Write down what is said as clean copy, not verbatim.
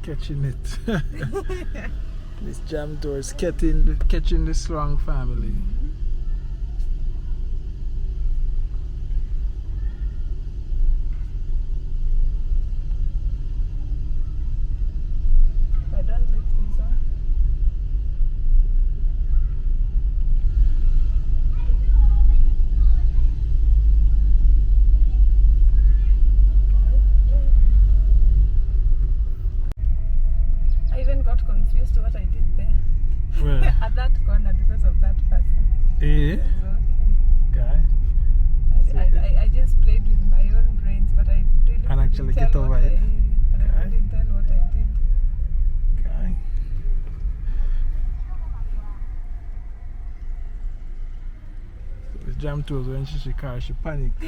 catching it. This jam door is catching the strong family. I don't live this one. I even got confused what I did there. Where? At that corner because of that person. Eh? So, Guy. I just played with my own brains, but I really And actually couldn't get tell over what it. but I Okay. couldn't tell what I did. Guy. So this jam toes when she car, she panicked.